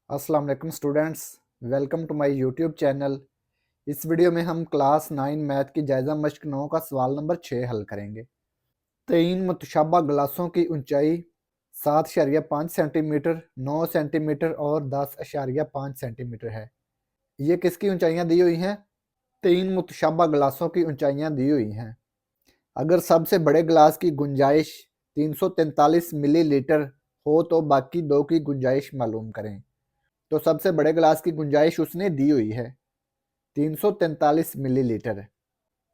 अस्सलाम वालेकुम students, welcome to my YouTube channel. इस वीडियो में हम क्लास 9 मैथ की जायज़ा मश्क 9 का सवाल नंबर 6 हल करेंगे। 3 मुतशाबा गिलासों की ऊंचाई 7.5 सेंटीमीटर, 9 सेंटीमीटर और 10.5 सेंटीमीटर है। ये किसकी ऊंचाइयां दी हुई हैं? 3 मुतशाबा गिलासों की ऊंचाइयां दी हुई हैं। अगर सबसे बड़े गिलास की गुंजाइश 343 मिलीलीटर हो तो बाकी दो की गुंजाइश मालूम करें। तो सबसे बड़े गिलास की गुंजाइश उसने दी हुई है 343 मिलीलीटर।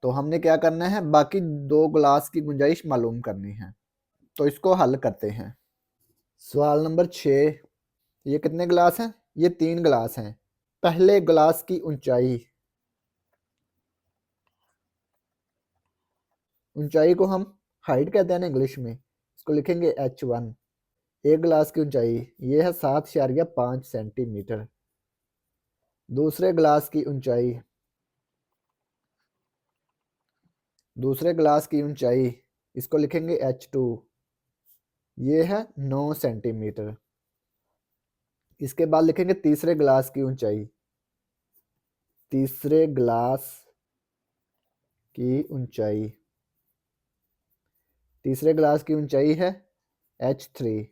तो हमने क्या करना है, बाकी दो गिलास की गुंजाइश मालूम करनी है। तो इसको हल करते हैं। सवाल नंबर 6। ये कितने गिलास हैं? ये 3 गिलास हैं। पहले गिलास की ऊंचाई, ऊंचाई को हम हाइट कहते हैं ना इंग्लिश में, इसको लिखेंगे H1। एक गिलास की ऊंचाई ये है 7.5 सेंटीमीटर। दूसरे गिलास की ऊंचाई, दूसरे गिलास की ऊंचाई इसको लिखेंगे H2। ये है 9 सेंटीमीटर। इसके बाद लिखेंगे तीसरे गिलास की ऊंचाई। तीसरे गिलास की ऊंचाई, तीसरे गिलास की ऊंचाई है H3।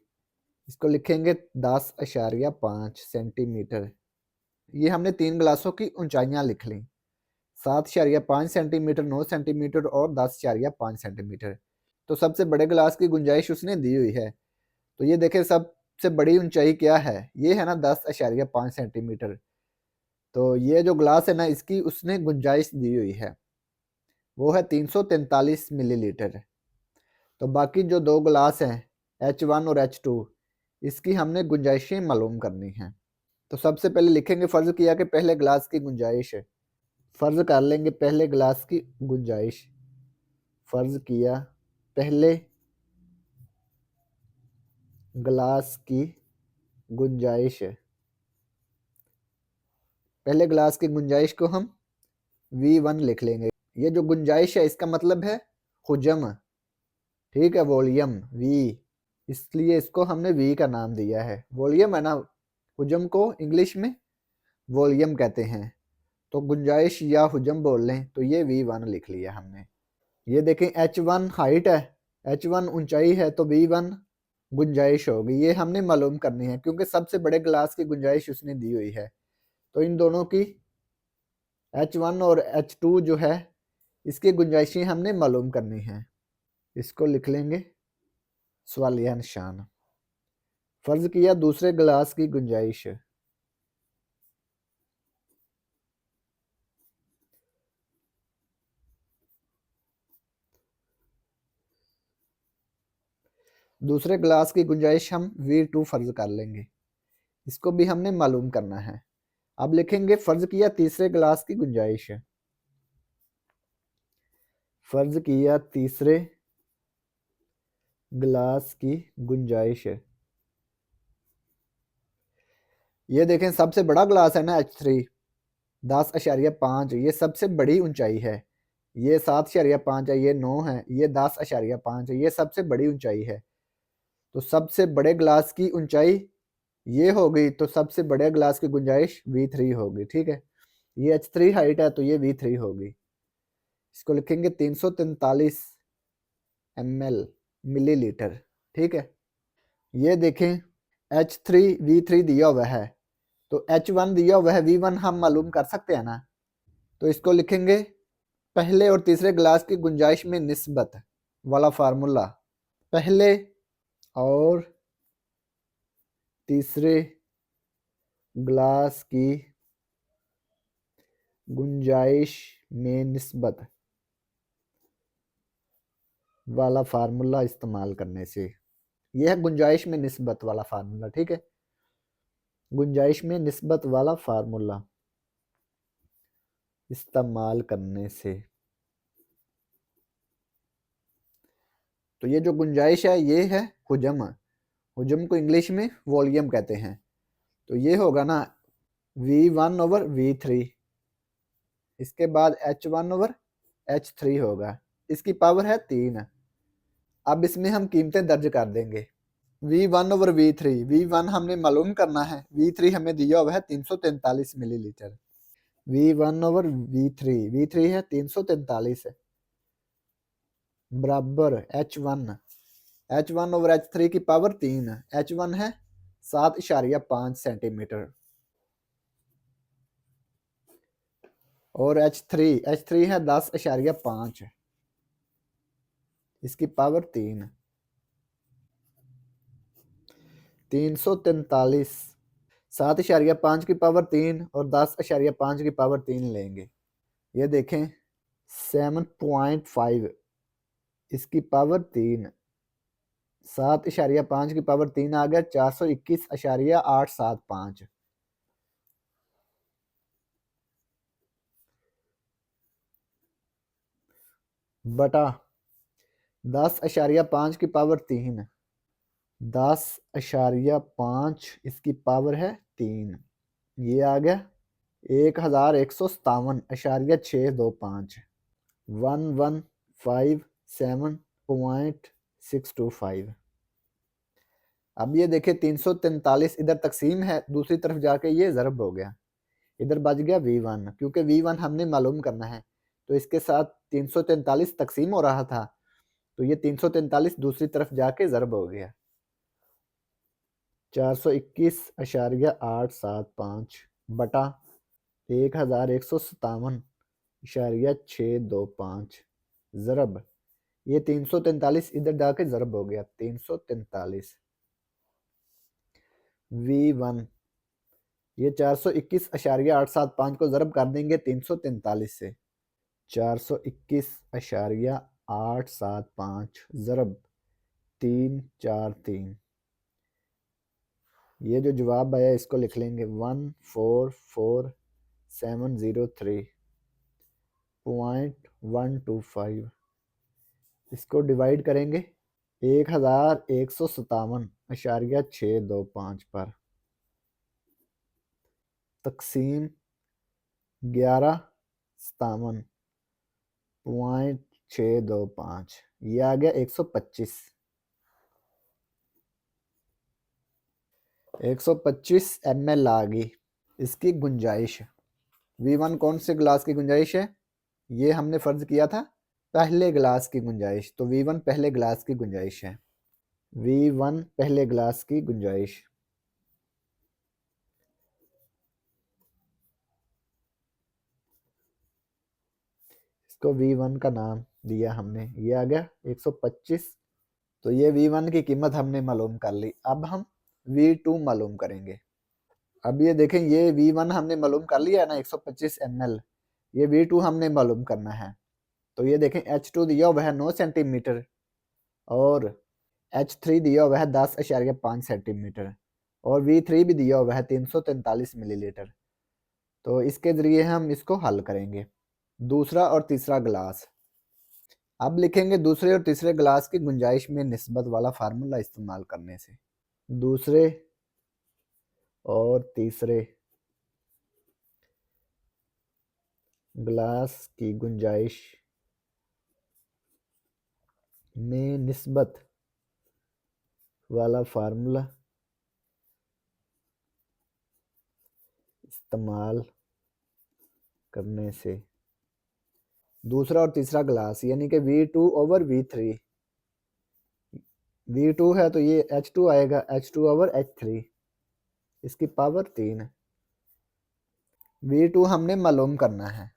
इसको लिखेंगे 10.5 सेंटीमीटर। ये हमने 3 गिलासों की ऊंचाइयां लिख ली, 7.5 सेंटीमीटर, 9 सेंटीमीटर और 10.5 सेंटीमीटर। तो सबसे बड़े गिलास की गुंजाइश उसने दी हुई है। तो ये देखें सबसे बड़ी ऊंचाई क्या है, ये है ना 10.5 सेंटीमीटर। तो ये जो ग्लास है ना, इसकी उसने गुंजाइश दी हुई है, वो है 343 मिलीलीटर। तो बाकी जो दो ग्लास हैं H1 और H2, इसकी हमने गुंजाइशें मालूम करनी हैं। तो सबसे पहले लिखेंगे, फ़र्ज़ किया कि पहले ग्लास की गुंजाइश है। फ़र्ज़ कर लेंगे पहले ग्लास की गुंजाइश। फ़र्ज़ किया पहले ग्लास की गुंजाइश है। पहले ग्लास की गुंजाइश को हम V1 लिख लेंगे। ये जो गुंजाइश है इसका मतलब है हुजम, ठीक है, वॉल्यूम V, इसलिए इसको हमने V का नाम दिया है। वॉल्यूम है ना, हुजम को इंग्लिश में वॉल्यूम कहते हैं। तो गुंजाइश या हुजम बोल लें तो ये V1 लिख लिया हमने। ये देखें H1 हाइट है, H1 ऊंचाई है, तो V1 गुंजाइश होगी। ये हमने मालूम करनी है क्योंकि सबसे बड़े गिलास की गुंजाइश उसने दी हुई है। तो इन दोनों की H1 और H2 जो है, इसकी गुंजाइशें हमने मालूम करनी है। इसको लिख लेंगे सवालिया निशान। फर्ज किया दूसरे गिलास की गुंजाइश, दूसरे गिलास की गुंजाइश हम V2 फर्ज कर लेंगे। इसको भी हमने मालूम करना है। अब लिखेंगे फर्ज किया तीसरे गिलास की गुंजाइश। फर्ज किया तीसरे गिलास की गुंजाइश। ये देखें सबसे बड़ा गिलास है ना H3, 10.5, ये सबसे बड़ी ऊंचाई है। ये 7.5 है, ये 9 है, ये 10.5 है, ये सबसे बड़ी ऊंचाई है। तो सबसे बड़े गिलास की ऊंचाई ये हो गई, तो सबसे बड़े गिलास की गुंजाइश V3 होगी, ठीक है। ये H3 हाइट है तो ये V3 होगी। इसको लिखेंगे 343 ml मिलीलीटर, ठीक है। ये देखें H3 V3 दिया हुआ है, तो H1 दिया हुआ है, V1 हम मालूम कर सकते हैं ना। तो इसको लिखेंगे पहले और तीसरे गिलास की गुंजाइश में निस्बत वाला फार्मूला। पहले और तीसरे गिलास की गुंजाइश में निस्बत वाला फार्मूला इस्तेमाल करने से, यह है गुंजाइश में निस्बत वाला फार्मूला, ठीक है। गुंजाइश में निस्बत वाला फार्मूला इस्तेमाल करने से, तो ये जो गुंजाइश है ये है हुजम। हुजम को इंग्लिश में वॉल्यूम कहते हैं। तो ये होगा ना V1 ओवर V3, इसके बाद H1 ओवर H3 होगा। इसकी पावर है 3। अब इसमें हम कीमतें दर्ज कर देंगे। V1/V3, V1 हमने मालूम करना है, V3 हमें दिया हुआ है 343 मिलीलीटर। V1/V3, V3 है 343 है, बराबर H1/H3 की पावर 3, H1 है 7.5 सेंटीमीटर और H3 है 10.5, इसकी पावर 3। 343 7.5 की पावर 3 और 10.5 की पावर 3 लेंगे। ये देखें 7.5, इसकी पावर 3, 7.5 की पावर 3 आ गया 421.875 बटा 10.5 की पावर 3, 10.5 इसकी पावर है 3, ये आ गया 1157.625 1157.625। अब ये देखे 343 इधर तकसीम है, दूसरी तरफ जाके ये ज़रब हो गया, इधर बच गया V1, क्योंकि V1 हमने मालूम करना है तो इसके साथ 343 तकसीम हो रहा था, तो ये 343 दूसरी तरफ जाके ज़रब हो गया 421.875 बटा 1157.625 ज़रब, ये 343 इधर जाके ज़रब हो गया 343 V1, ये 421.875 को ज़रब कर देंगे 343 से, 421.875 ज़रब 343, ये जो जवाब आया इसको लिख लेंगे 144,703.125, इसको डिवाइड करेंगे 1157.625 पर, तकसीम 1157.625, ये आ गया 125। 125 ml आ गई इसकी गुंजाइश। V1 कौन से गिलास की गुंजाइश है, ये हमने फर्ज किया था पहले गिलास की गुंजाइश, तो V1 पहले गिलास की गुंजाइश है, V1 पहले गिलास की गुंजाइश। इसको V1 का नाम दिया हमने, ये आ गया 125। तो ये V1 की कीमत हमने मालूम कर ली। अब हम V2 मालूम करेंगे। अब ये देखें, ये V1 हमने मालूम कर लिया है ना 125 ml, ये V2 हमने मालूम करना है। तो ये देखें H2 दिया हुआ है 9 सेंटीमीटर और H3 दिया हुआ है 10.5 सेंटीमीटर और V3 भी दिया हुआ है 343 मिलीलीटर। तो इसके ज़रिए हम इसको हल करेंगे। दूसरा और तीसरा गिलास, अब लिखेंगे दूसरे और तीसरे गिलास की गुंजाइश में निस्बत वाला फार्मूला इस्तेमाल करने से। दूसरे और तीसरे गिलास की गुंजाइश में निस्बत वाला फार्मूला इस्तेमाल करने से दूसरा और तीसरा गिलास यानी कि V2/V3, V2 है तो ये H2 आएगा, H2/H3, इसकी पावर 3। V2 हमने मालूम करना है,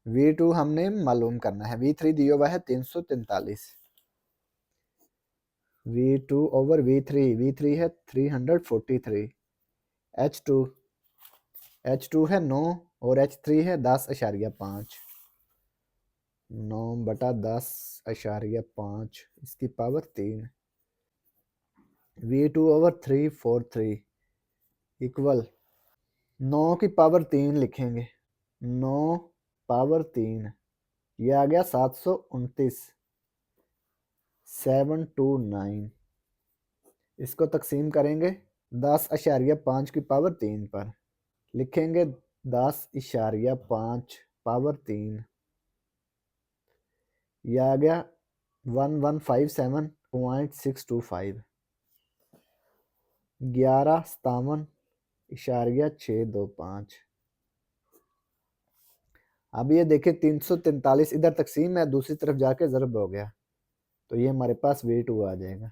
V2 हमने मालूम करना है, V3 दिया हुआ है 343, V2/V3, V3 है 343, H2 है 9 और H3 है 10.5, 9 बटा 10.5, इसकी पावर 3, V2/343 इक्वल 9 की पावर 3 लिखेंगे, 9 पावर 3, ये आ गया 729, 729, इसको तकसीम करेंगे 10.5 की पावर 3 पर, लिखेंगे 10.5 पावर 3, यह आ गया 1157.625, 1157.625। अब ये देखिए 343 इधर तकसीम है, दूसरी तरफ जाके ज़रब हो गया, तो ये हमारे पास V2 आ जाएगा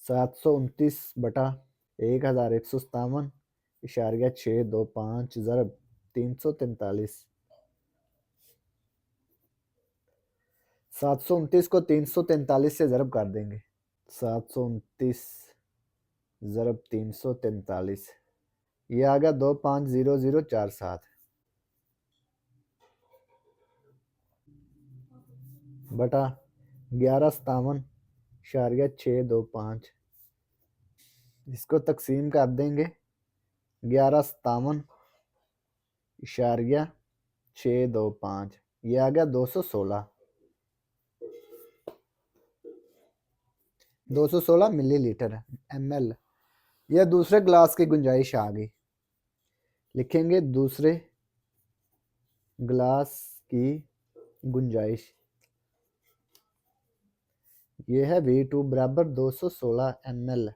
729/1157.625 ज़रब 343। 729 को 343 से ज़रब कर देंगे, 729 ज़रब 343, ये आ गया 250047 बटा 1157.625। इसको तकसीम कर देंगे 1157.625, ये आ गया 216 मिलीलीटर ml। यह दूसरे गिलास की गुंजाइश आ गई, लिखेंगे दूसरे गिलास की गुंजाइश, ये है V2 बराबर 216 ml।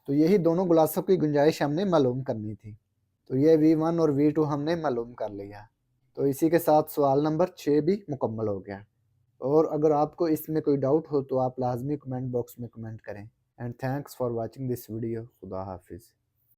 तो यही दोनों गिलासों की गुंजाइश हमने मालूम करनी थी, तो ये V1 और V2 हमने मालूम कर लिया। तो इसी के साथ सवाल नंबर 6 भी मुकम्मल हो गया। और अगर आपको इसमें कोई डाउट हो तो आप लाजमी कमेंट बॉक्स में कमेंट करें। And thanks for watching this video. खुदा हाफिज़।